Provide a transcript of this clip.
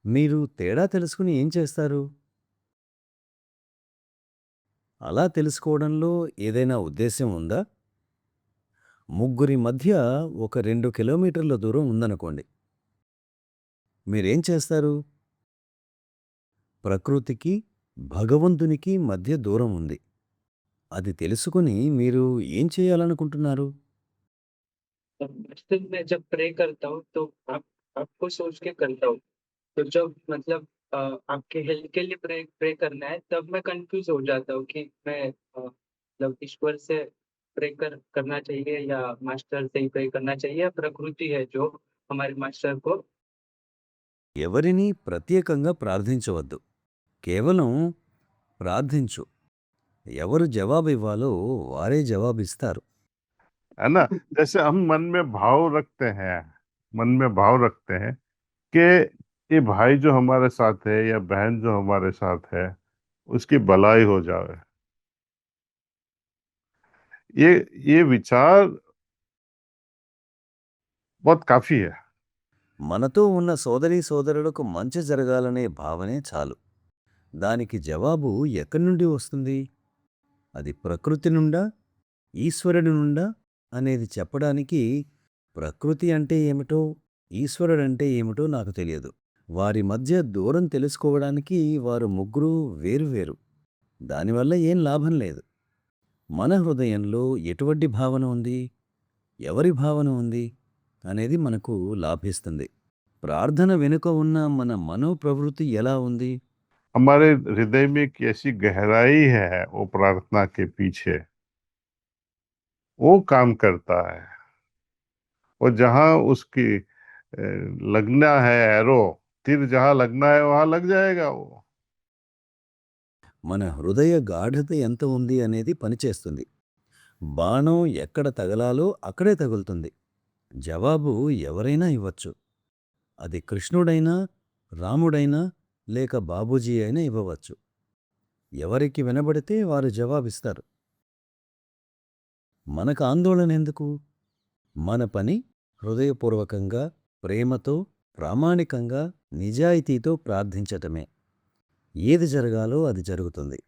మీరు తేడా తెలుసుకుని ఏం చేస్తారు? అలా తెలుసుకోవడంలో ఏదైనా ఉద్దేశ్యం ఉందా? ముగ్గురి మధ్య ఒక 2 కిలోమీటర్ల దూరం ఉందనుకోండి. మీరేం చేస్తారు? ప్రకృతికి, భగవంతునికి మధ్య దూరం ఉంది. అది తెలుసుకొని మీరు ఏం చేయాలనుకుంటున్నారు? मस्जिद में जब प्रे करता हूँ तो आपको सोच के करता हूँ। तो जब मतलब आपके हेल्थ के लिए प्रे प्रे करना है तब मैं कन्फ्यूज़ हो जाता हूँ कि मैं मतलब ईश्वर से प्रे करना चाहिए या मास्टर से ही प्रे करना चाहिए या प्रकृति है जो हमारे मास्टर को। ఎవరినీ ప్రత్యేకంగా ప్రార్థించవద్దు. కేవలం ప్రార్థించు. ఎవరు జవాబివ్వాలో వారే జవాబిస్తారు. है ना? जैसे हम मन में भाव रखते हैं कि ये भाई जो हमारे साथ है या बहन जो हमारे साथ है, उसकी भलाई हो जाए। ये ये विचार बहुत काफी है। మనతో ఉన్న సోదరీ సోదరులకు మంచి జరగాలనే భావనే చాలు. దానికి జవాబు ఎక్కడి నుండి వస్తుంది? అది ప్రకృతి నుండా? ఈశ్వరుడి నుండా? అనేది చెప్పడానికి ప్రకృతి అంటే ఏమిటో, ఈశ్వరుడంటే ఏమిటో నాకు తెలియదు. వారి మధ్య దూరం తెలుసుకోవడానికి వారు ముగ్గురూ వేరు వేరు. దానివల్ల ఏం లాభం లేదు. మన హృదయంలో ఎటువంటి భావన ఉంది? ఎవరి భావన ఉంది? అనేది మనకు లాభిస్తుంది. ప్రార్థన వెనుక ఉన్న మన మనోప్రవృత్తి ఎలా ఉంది? हमारे हृदय में एक ऐसी गहराई है वो प्रार्थना के पीछे, वो काम करता है। और जहां उसकी लगना है एरो, तीर जहां लगना है वहां लग जाएगा वो। మన హృదయ గాఢత ఎంత ఉంది అనేది పనిచేస్తుంది. బాణం ఎక్కడ తగలాలో అక్కడే తగులుతుంది. జవాబు ఎవరైనా ఇవ్వచ్చు. అది కృష్ణుడైనా, రాముడైనా, లేక బాబూజీ అయినా ఇవ్వవచ్చు. ఎవరికి వినబడితే వారు జవాబిస్తారు. మనకు ఆందోళన ఎందుకు? మన పని హృదయపూర్వకంగా, ప్రేమతో, ప్రామాణికంగా, నిజాయితీతో ప్రార్థించటమే. ఏది జరగాలో అది జరుగుతుంది.